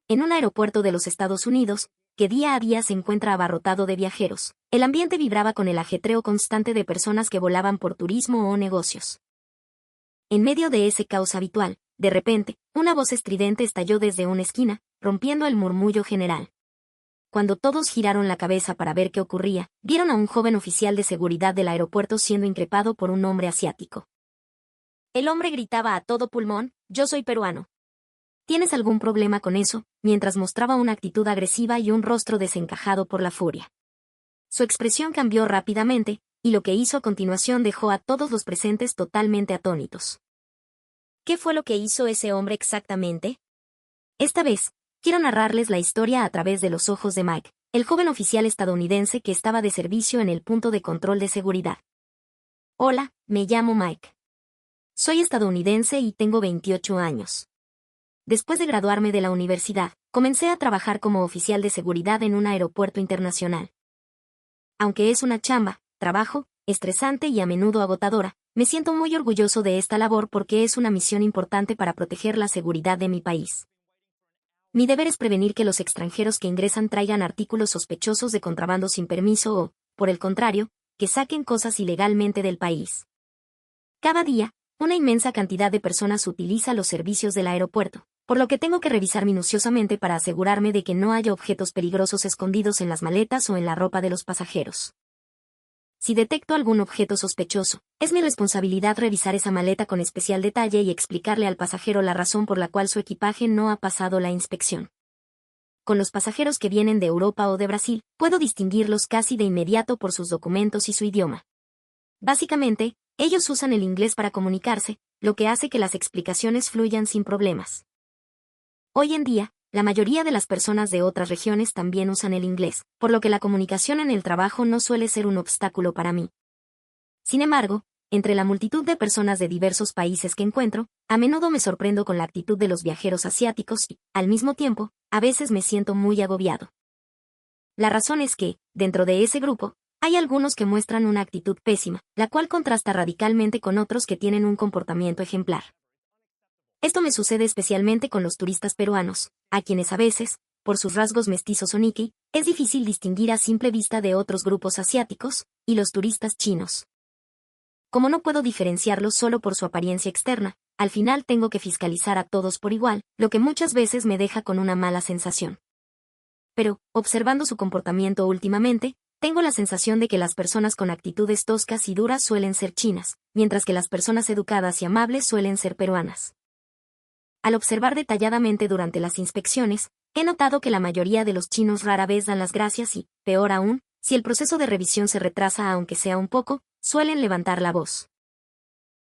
En un aeropuerto de los Estados Unidos, que día a día se encuentra abarrotado de viajeros, el ambiente vibraba con el ajetreo constante de personas que volaban por turismo o negocios. En medio de ese caos habitual, de repente, una voz estridente estalló desde una esquina, rompiendo el murmullo general. Cuando todos giraron la cabeza para ver qué ocurría, vieron a un joven oficial de seguridad del aeropuerto siendo increpado por un hombre asiático. El hombre gritaba a todo pulmón: «Yo soy peruano. ¿Tienes algún problema con eso?», mientras mostraba una actitud agresiva y un rostro desencajado por la furia. Su expresión cambió rápidamente, y lo que hizo a continuación dejó a todos los presentes totalmente atónitos. ¿Qué fue lo que hizo ese hombre exactamente? Esta vez, quiero narrarles la historia a través de los ojos de Mike, el joven oficial estadounidense que estaba de servicio en el punto de control de seguridad. Hola, me llamo Mike. Soy estadounidense y tengo 28 años. Después de graduarme de la universidad, comencé a trabajar como oficial de seguridad en un aeropuerto internacional. Aunque es una trabajo, estresante y a menudo agotadora, me siento muy orgulloso de esta labor porque es una misión importante para proteger la seguridad de mi país. Mi deber es prevenir que los extranjeros que ingresan traigan artículos sospechosos de contrabando sin permiso o, por el contrario, que saquen cosas ilegalmente del país. Cada día, una inmensa cantidad de personas utiliza los servicios del aeropuerto, por lo que tengo que revisar minuciosamente para asegurarme de que no haya objetos peligrosos escondidos en las maletas o en la ropa de los pasajeros. Si detecto algún objeto sospechoso, es mi responsabilidad revisar esa maleta con especial detalle y explicarle al pasajero la razón por la cual su equipaje no ha pasado la inspección. Con los pasajeros que vienen de Europa o de Brasil, puedo distinguirlos casi de inmediato por sus documentos y su idioma. Básicamente, ellos usan el inglés para comunicarse, lo que hace que las explicaciones fluyan sin problemas. Hoy en día, la mayoría de las personas de otras regiones también usan el inglés, por lo que la comunicación en el trabajo no suele ser un obstáculo para mí. Sin embargo, entre la multitud de personas de diversos países que encuentro, a menudo me sorprendo con la actitud de los viajeros asiáticos y, al mismo tiempo, a veces me siento muy agobiado. La razón es que, dentro de ese grupo, hay algunos que muestran una actitud pésima, la cual contrasta radicalmente con otros que tienen un comportamiento ejemplar. Esto me sucede especialmente con los turistas peruanos, a quienes a veces, por sus rasgos mestizos o Nikkei, es difícil distinguir a simple vista de otros grupos asiáticos, y los turistas chinos. Como no puedo diferenciarlos solo por su apariencia externa, al final tengo que fiscalizar a todos por igual, lo que muchas veces me deja con una mala sensación. Pero, observando su comportamiento últimamente, tengo la sensación de que las personas con actitudes toscas y duras suelen ser chinas, mientras que las personas educadas y amables suelen ser peruanas. Al observar detalladamente durante las inspecciones, he notado que la mayoría de los chinos rara vez dan las gracias y, peor aún, si el proceso de revisión se retrasa aunque sea un poco, suelen levantar la voz.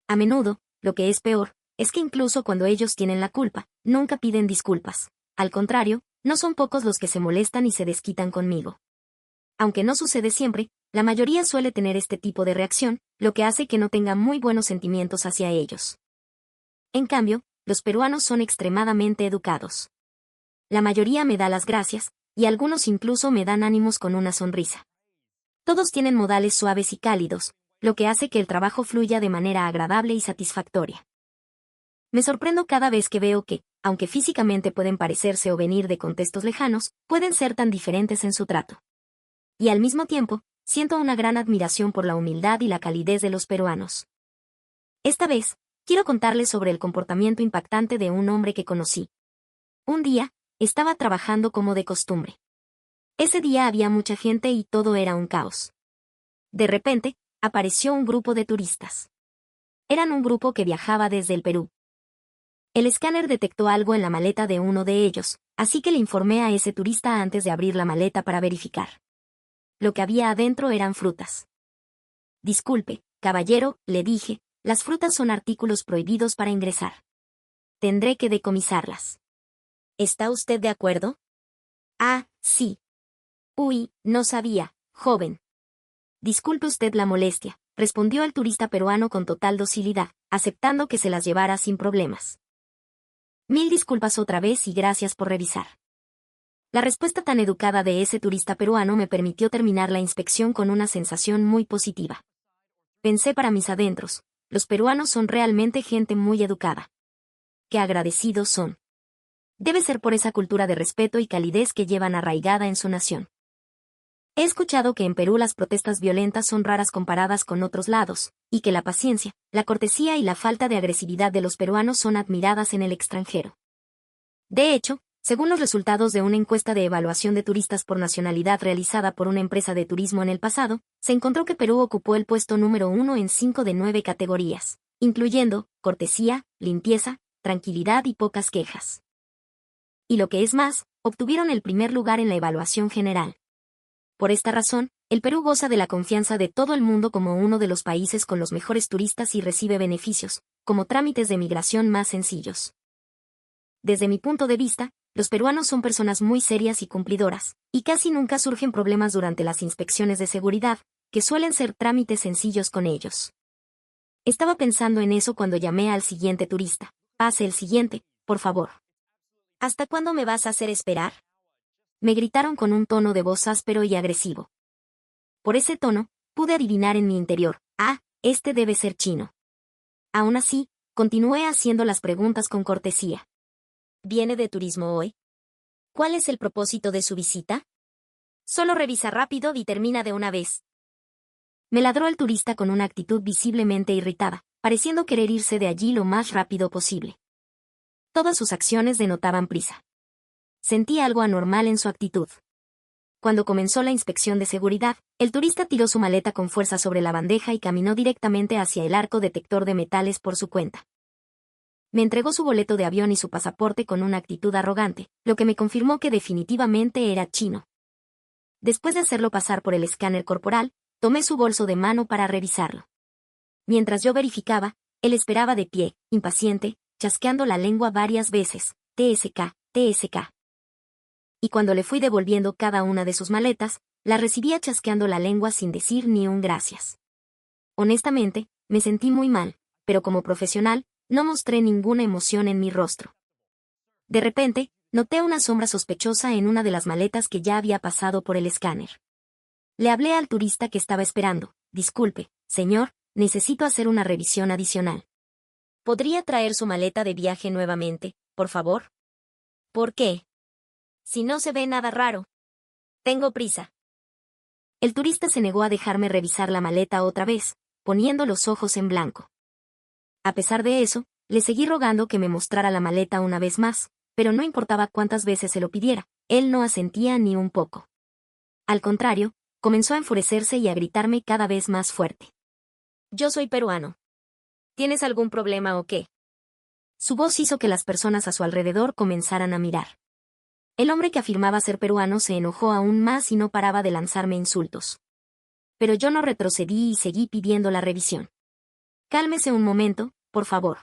A menudo, lo que es peor, es que incluso cuando ellos tienen la culpa, nunca piden disculpas. Al contrario, no son pocos los que se molestan y se desquitan conmigo. Aunque no sucede siempre, la mayoría suele tener este tipo de reacción, lo que hace que no tenga muy buenos sentimientos hacia ellos. En cambio, los peruanos son extremadamente educados. La mayoría me da las gracias, y algunos incluso me dan ánimos con una sonrisa. Todos tienen modales suaves y cálidos, lo que hace que el trabajo fluya de manera agradable y satisfactoria. Me sorprendo cada vez que veo que, aunque físicamente pueden parecerse o venir de contextos lejanos, pueden ser tan diferentes en su trato. Y al mismo tiempo, siento una gran admiración por la humildad y la calidez de los peruanos. Esta vez, quiero contarles sobre el comportamiento impactante de un hombre que conocí. Un día, estaba trabajando como de costumbre. Ese día había mucha gente y todo era un caos. De repente, apareció un grupo de turistas. Eran un grupo que viajaba desde el Perú. El escáner detectó algo en la maleta de uno de ellos, así que le informé a ese turista antes de abrir la maleta para verificar. Lo que había adentro eran frutas. Disculpe, caballero, le dije, las frutas son artículos prohibidos para ingresar. Tendré que decomisarlas. ¿Está usted de acuerdo? Ah, sí. Uy, no sabía, joven. Disculpe usted la molestia, respondió el turista peruano con total docilidad, aceptando que se las llevara sin problemas. Mil disculpas otra vez y gracias por revisar. La respuesta tan educada de ese turista peruano me permitió terminar la inspección con una sensación muy positiva. Pensé para mis adentros, los peruanos son realmente gente muy educada. Qué agradecidos son. Debe ser por esa cultura de respeto y calidez que llevan arraigada en su nación. He escuchado que en Perú las protestas violentas son raras comparadas con otros lados, y que la paciencia, la cortesía y la falta de agresividad de los peruanos son admiradas en el extranjero. De hecho, según los resultados de una encuesta de evaluación de turistas por nacionalidad realizada por una empresa de turismo en el pasado, se encontró que Perú ocupó el puesto número 1 en 5 de 9 categorías, incluyendo cortesía, limpieza, tranquilidad y pocas quejas. Y lo que es más, obtuvieron el primer lugar en la evaluación general. Por esta razón, el Perú goza de la confianza de todo el mundo como uno de los países con los mejores turistas y recibe beneficios, como trámites de migración más sencillos. Desde mi punto de vista, los peruanos son personas muy serias y cumplidoras, y casi nunca surgen problemas durante las inspecciones de seguridad, que suelen ser trámites sencillos con ellos. Estaba pensando en eso cuando llamé al siguiente turista. Pase el siguiente, por favor. ¿Hasta cuándo me vas a hacer esperar? Me gritaron con un tono de voz áspero y agresivo. Por ese tono, pude adivinar en mi interior, este debe ser chino. Aún así, continué haciendo las preguntas con cortesía. ¿Viene de turismo hoy? ¿Cuál es el propósito de su visita? Solo revisa rápido y termina de una vez. Me ladró el turista con una actitud visiblemente irritada, pareciendo querer irse de allí lo más rápido posible. Todas sus acciones denotaban prisa. Sentí algo anormal en su actitud. Cuando comenzó la inspección de seguridad, el turista tiró su maleta con fuerza sobre la bandeja y caminó directamente hacia el arco detector de metales por su cuenta. Me entregó su boleto de avión y su pasaporte con una actitud arrogante, lo que me confirmó que definitivamente era chino. Después de hacerlo pasar por el escáner corporal, tomé su bolso de mano para revisarlo. Mientras yo verificaba, él esperaba de pie, impaciente, chasqueando la lengua varias veces, TSK, TSK. Y cuando le fui devolviendo cada una de sus maletas, la recibía chasqueando la lengua sin decir ni un gracias. Honestamente, me sentí muy mal, pero como profesional, no mostré ninguna emoción en mi rostro. De repente, noté una sombra sospechosa en una de las maletas que ya había pasado por el escáner. Le hablé al turista que estaba esperando. Disculpe, señor, necesito hacer una revisión adicional. ¿Podría traer su maleta de viaje nuevamente, por favor? ¿Por qué? Si no se ve nada raro. Tengo prisa. El turista se negó a dejarme revisar la maleta otra vez, poniendo los ojos en blanco. A pesar de eso, le seguí rogando que me mostrara la maleta una vez más, pero no importaba cuántas veces se lo pidiera, él no asentía ni un poco. Al contrario, comenzó a enfurecerse y a gritarme cada vez más fuerte. Yo soy peruano. ¿Tienes algún problema o qué? Su voz hizo que las personas a su alrededor comenzaran a mirar. El hombre que afirmaba ser peruano se enojó aún más y no paraba de lanzarme insultos. Pero yo no retrocedí y seguí pidiendo la revisión. Cálmese un momento, por favor.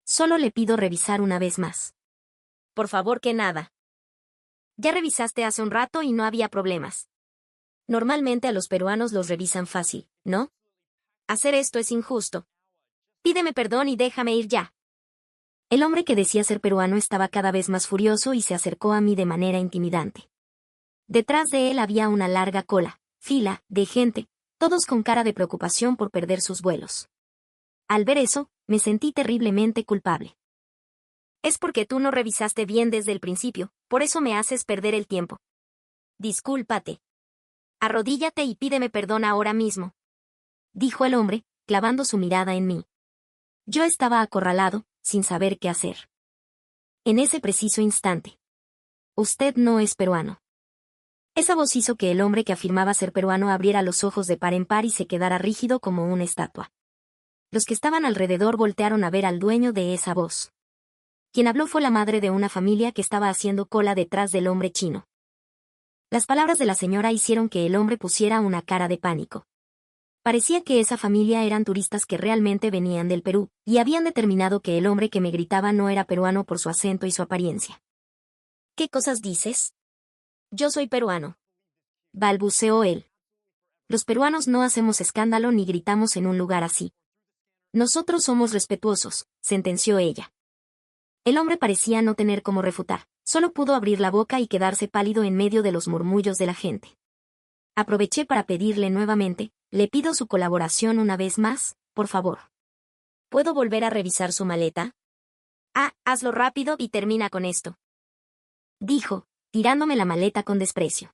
Solo le pido revisar una vez más. Por favor que nada. Ya revisaste hace un rato y no había problemas. Normalmente a los peruanos los revisan fácil, ¿no? Hacer esto es injusto. Pídeme perdón y déjame ir ya. El hombre que decía ser peruano estaba cada vez más furioso y se acercó a mí de manera intimidante. Detrás de él había una larga fila, de gente, todos con cara de preocupación por perder sus vuelos. Al ver eso, me sentí terriblemente culpable. Es porque tú no revisaste bien desde el principio, por eso me haces perder el tiempo. Discúlpate. Arrodíllate y pídeme perdón ahora mismo. Dijo el hombre, clavando su mirada en mí. Yo estaba acorralado, sin saber qué hacer. En ese preciso instante. Usted no es peruano. Esa voz hizo que el hombre que afirmaba ser peruano abriera los ojos de par en par y se quedara rígido como una estatua. Los que estaban alrededor voltearon a ver al dueño de esa voz. Quien habló fue la madre de una familia que estaba haciendo cola detrás del hombre chino. Las palabras de la señora hicieron que el hombre pusiera una cara de pánico. Parecía que esa familia eran turistas que realmente venían del Perú, y habían determinado que el hombre que me gritaba no era peruano por su acento y su apariencia. ¿Qué cosas dices? Yo soy peruano. Balbuceó él. Los peruanos no hacemos escándalo ni gritamos en un lugar así. Nosotros somos respetuosos, sentenció ella. El hombre parecía no tener cómo refutar, solo pudo abrir la boca y quedarse pálido en medio de los murmullos de la gente. Aproveché para pedirle nuevamente, le pido su colaboración una vez más, por favor. ¿Puedo volver a revisar su maleta? Hazlo rápido y termina con esto. dijo, tirándome la maleta con desprecio.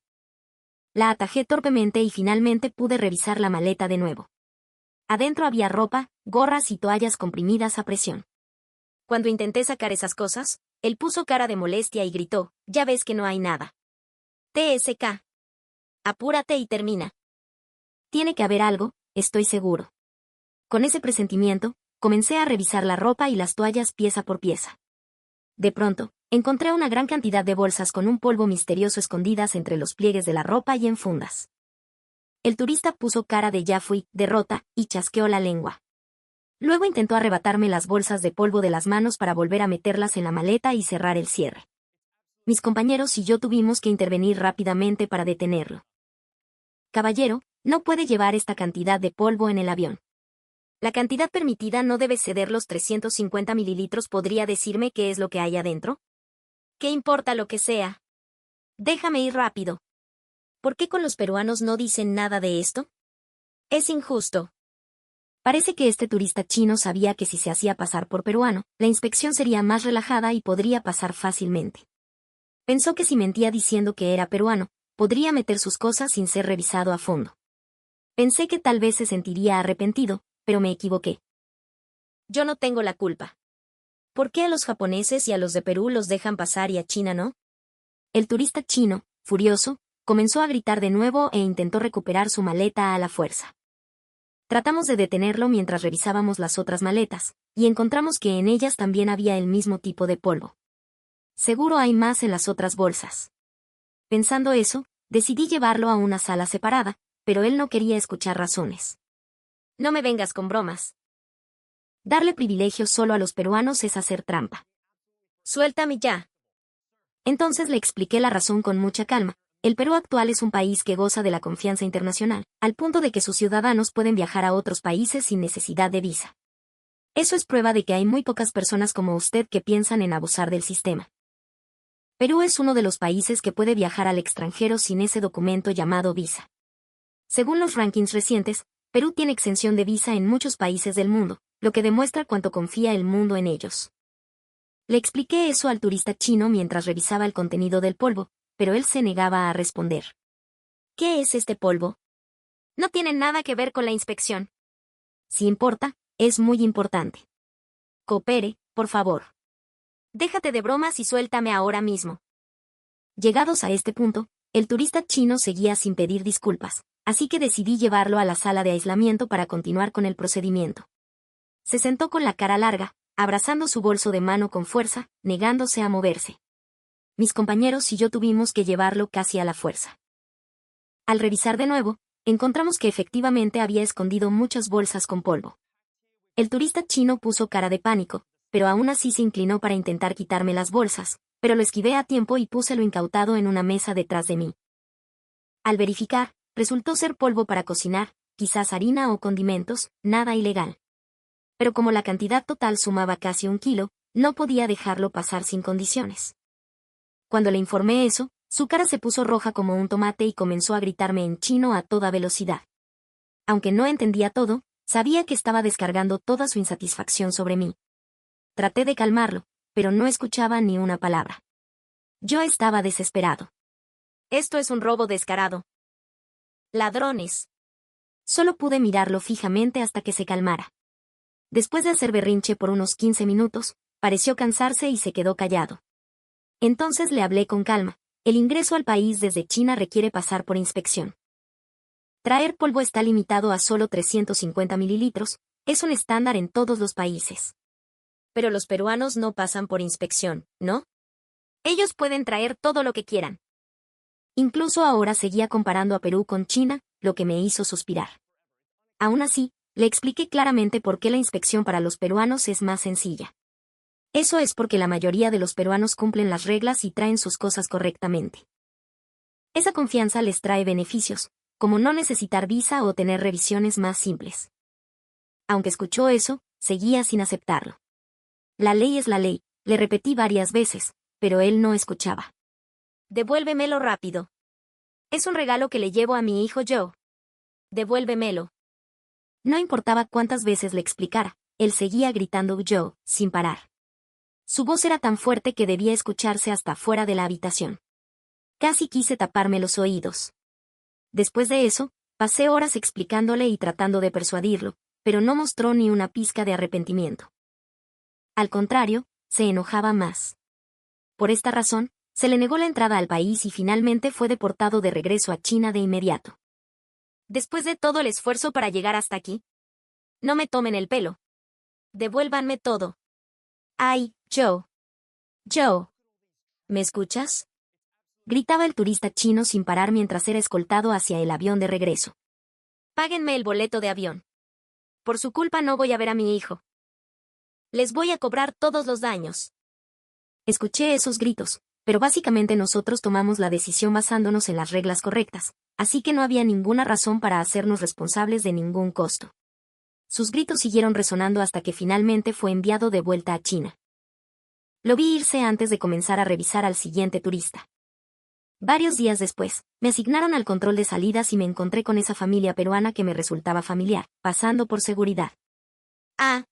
La atajé torpemente y finalmente pude revisar la maleta de nuevo. Adentro había ropa, gorras y toallas comprimidas a presión. Cuando intenté sacar esas cosas, él puso cara de molestia y gritó, «Ya ves que no hay nada. TSK. Apúrate y termina». Tiene que haber algo, estoy seguro. Con ese presentimiento, comencé a revisar la ropa y las toallas pieza por pieza. De pronto, encontré una gran cantidad de bolsas con un polvo misterioso escondidas entre los pliegues de la ropa y en fundas. El turista puso cara de «ya fui», derrota, y chasqueó la lengua. Luego intentó arrebatarme las bolsas de polvo de las manos para volver a meterlas en la maleta y cerrar el cierre. Mis compañeros y yo tuvimos que intervenir rápidamente para detenerlo. «Caballero, no puede llevar esta cantidad de polvo en el avión. La cantidad permitida no debe ceder los 350 mililitros. ¿Podría decirme qué es lo que hay adentro? ¿Qué importa lo que sea? Déjame ir rápido». ¿Por qué con los peruanos no dicen nada de esto? Es injusto. Parece que este turista chino sabía que si se hacía pasar por peruano, la inspección sería más relajada y podría pasar fácilmente. Pensó que si mentía diciendo que era peruano, podría meter sus cosas sin ser revisado a fondo. Pensé que tal vez se sentiría arrepentido, pero me equivoqué. Yo no tengo la culpa. ¿Por qué a los japoneses y a los de Perú los dejan pasar y a China no? El turista chino, furioso, comenzó a gritar de nuevo e intentó recuperar su maleta a la fuerza. Tratamos de detenerlo mientras revisábamos las otras maletas, y encontramos que en ellas también había el mismo tipo de polvo. Seguro hay más en las otras bolsas. Pensando eso, decidí llevarlo a una sala separada, pero él no quería escuchar razones. No me vengas con bromas. Darle privilegios solo a los peruanos es hacer trampa. Suéltame ya. Entonces le expliqué la razón con mucha calma. El Perú actual es un país que goza de la confianza internacional, al punto de que sus ciudadanos pueden viajar a otros países sin necesidad de visa. Eso es prueba de que hay muy pocas personas como usted que piensan en abusar del sistema. Perú es uno de los países que puede viajar al extranjero sin ese documento llamado visa. Según los rankings recientes, Perú tiene exención de visa en muchos países del mundo, lo que demuestra cuánto confía el mundo en ellos. Le expliqué eso al turista chino mientras revisaba el contenido del polvo, pero él se negaba a responder. ¿Qué es este polvo? No tiene nada que ver con la inspección. Si importa, es muy importante. Coopere, por favor. Déjate de bromas y suéltame ahora mismo. Llegados a este punto, el turista chino seguía sin pedir disculpas, así que decidí llevarlo a la sala de aislamiento para continuar con el procedimiento. Se sentó con la cara larga, abrazando su bolso de mano con fuerza, negándose a moverse. Mis compañeros y yo tuvimos que llevarlo casi a la fuerza. Al revisar de nuevo, encontramos que efectivamente había escondido muchas bolsas con polvo. El turista chino puso cara de pánico, pero aún así se inclinó para intentar quitarme las bolsas, pero lo esquivé a tiempo y puse lo incautado en una mesa detrás de mí. Al verificar, resultó ser polvo para cocinar, quizás harina o condimentos, nada ilegal. Pero como la cantidad total sumaba casi 1 kilo, no podía dejarlo pasar sin condiciones. Cuando le informé eso, su cara se puso roja como un tomate y comenzó a gritarme en chino a toda velocidad. Aunque no entendía todo, sabía que estaba descargando toda su insatisfacción sobre mí. Traté de calmarlo, pero no escuchaba ni una palabra. Yo estaba desesperado. Esto es un robo descarado. Ladrones. Solo pude mirarlo fijamente hasta que se calmara. Después de hacer berrinche por unos 15 minutos, pareció cansarse y se quedó callado. Entonces le hablé con calma. El ingreso al país desde China requiere pasar por inspección. Traer polvo está limitado a solo 350 mililitros, es un estándar en todos los países. Pero los peruanos no pasan por inspección, ¿no? Ellos pueden traer todo lo que quieran. Incluso ahora seguía comparando a Perú con China, lo que me hizo suspirar. Aún así, le expliqué claramente por qué la inspección para los peruanos es más sencilla. Eso es porque la mayoría de los peruanos cumplen las reglas y traen sus cosas correctamente. Esa confianza les trae beneficios, como no necesitar visa o tener revisiones más simples. Aunque escuchó eso, seguía sin aceptarlo. La ley es la ley, le repetí varias veces, pero él no escuchaba. Devuélvemelo rápido. Es un regalo que le llevo a mi hijo Joe. Devuélvemelo. No importaba cuántas veces le explicara, él seguía gritando Joe, sin parar. Su voz era tan fuerte que debía escucharse hasta fuera de la habitación. Casi quise taparme los oídos. Después de eso, pasé horas explicándole y tratando de persuadirlo, pero no mostró ni una pizca de arrepentimiento. Al contrario, se enojaba más. Por esta razón, se le negó la entrada al país y finalmente fue deportado de regreso a China de inmediato. Después de todo el esfuerzo para llegar hasta aquí, no me tomen el pelo. Devuélvanme todo. ¡Ay, Joe! ¡Joe! ¿Me escuchas?, gritaba el turista chino sin parar mientras era escoltado hacia el avión de regreso. Páguenme el boleto de avión. Por su culpa no voy a ver a mi hijo. Les voy a cobrar todos los daños. Escuché esos gritos, pero básicamente nosotros tomamos la decisión basándonos en las reglas correctas, así que no había ninguna razón para hacernos responsables de ningún costo. Sus gritos siguieron resonando hasta que finalmente fue enviado de vuelta a China. Lo vi irse antes de comenzar a revisar al siguiente turista. Varios días después, me asignaron al control de salidas y me encontré con esa familia peruana que me resultaba familiar, pasando por seguridad. Ah.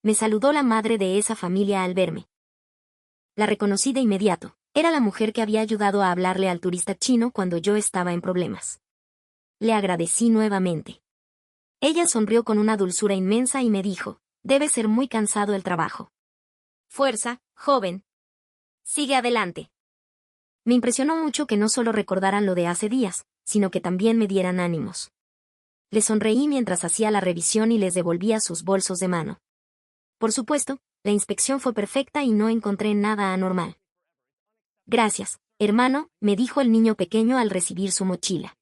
Me saludó la madre de esa familia al verme. La reconocí de inmediato. Era la mujer que había ayudado a hablarle al turista chino cuando yo estaba en problemas. Le agradecí nuevamente. Ella sonrió con una dulzura inmensa y me dijo, debe ser muy cansado el trabajo. Fuerza, joven. Sigue adelante. Me impresionó mucho que no solo recordaran lo de hace días, sino que también me dieran ánimos. Les sonreí mientras hacía la revisión y les devolvía sus bolsos de mano. Por supuesto, la inspección fue perfecta y no encontré nada anormal. Gracias, hermano, me dijo el niño pequeño al recibir su mochila.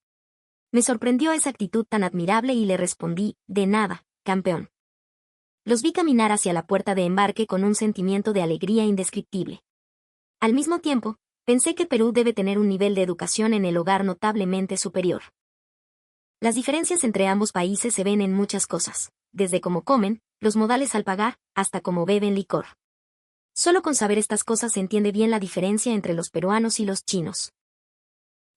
Me sorprendió esa actitud tan admirable y le respondí, de nada, campeón. Los vi caminar hacia la puerta de embarque con un sentimiento de alegría indescriptible. Al mismo tiempo, pensé que Perú debe tener un nivel de educación en el hogar notablemente superior. Las diferencias entre ambos países se ven en muchas cosas, desde cómo comen, los modales al pagar, hasta cómo beben licor. Solo con saber estas cosas se entiende bien la diferencia entre los peruanos y los chinos.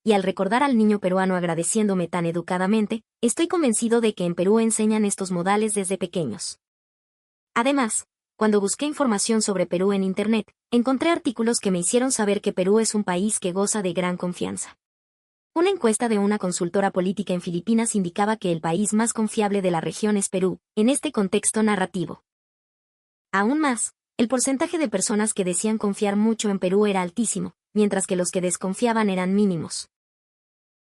Y al recordar al niño peruano agradeciéndome tan educadamente, estoy convencido de que en Perú enseñan estos modales desde pequeños. Además, cuando busqué información sobre Perú en Internet, encontré artículos que me hicieron saber que Perú es un país que goza de gran confianza. Una encuesta de una consultora política en Filipinas indicaba que el país más confiable de la región es Perú, en este contexto narrativo. Aún más, el porcentaje de personas que decían confiar mucho en Perú era altísimo, mientras que los que desconfiaban eran mínimos.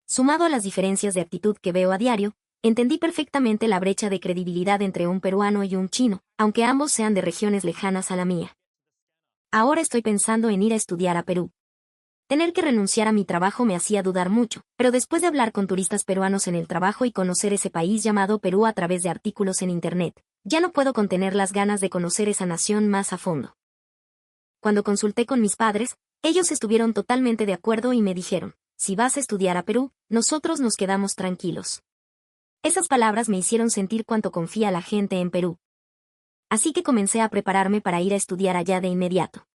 Sumado a las diferencias de actitud que veo a diario, entendí perfectamente la brecha de credibilidad entre un peruano y un chino, aunque ambos sean de regiones lejanas a la mía. Ahora estoy pensando en ir a estudiar a Perú. Tener que renunciar a mi trabajo me hacía dudar mucho, pero después de hablar con turistas peruanos en el trabajo y conocer ese país llamado Perú a través de artículos en Internet, ya no puedo contener las ganas de conocer esa nación más a fondo. Cuando consulté con mis padres, ellos estuvieron totalmente de acuerdo y me dijeron, si vas a estudiar a Perú, nosotros nos quedamos tranquilos. Esas palabras me hicieron sentir cuánto confía la gente en Perú. Así que comencé a prepararme para ir a estudiar allá de inmediato.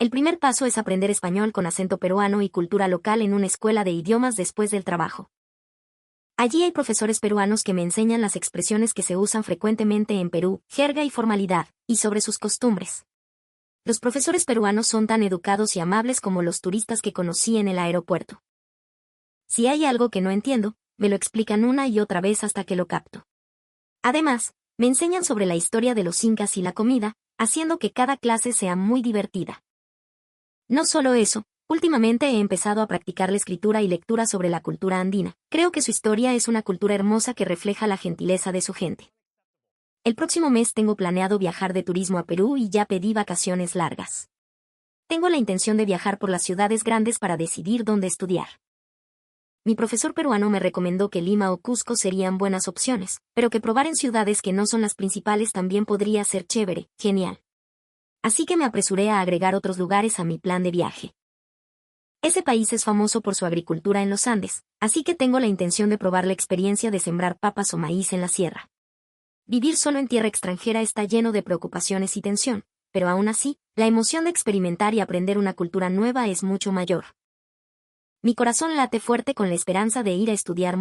El primer paso es aprender español con acento peruano y cultura local en una escuela de idiomas después del trabajo. Allí hay profesores peruanos que me enseñan las expresiones que se usan frecuentemente en Perú, jerga y formalidad, y sobre sus costumbres. Los profesores peruanos son tan educados y amables como los turistas que conocí en el aeropuerto. Si hay algo que no entiendo, me lo explican una y otra vez hasta que lo capto. Además, me enseñan sobre la historia de los incas y la comida, haciendo que cada clase sea muy divertida. No solo eso, últimamente he empezado a practicar la escritura y lectura sobre la cultura andina. Creo que su historia es una cultura hermosa que refleja la gentileza de su gente. El próximo mes tengo planeado viajar de turismo a Perú y ya pedí vacaciones largas. Tengo la intención de viajar por las ciudades grandes para decidir dónde estudiar. Mi profesor peruano me recomendó que Lima o Cusco serían buenas opciones, pero que probar en ciudades que no son las principales también podría ser chévere, genial. Así que me apresuré a agregar otros lugares a mi plan de viaje. Ese país es famoso por su agricultura en los Andes, así que tengo la intención de probar la experiencia de sembrar papas o maíz en la sierra. Vivir solo en tierra extranjera está lleno de preocupaciones y tensión, pero aún así, la emoción de experimentar y aprender una cultura nueva es mucho mayor. Mi corazón late fuerte con la esperanza de ir a estudiar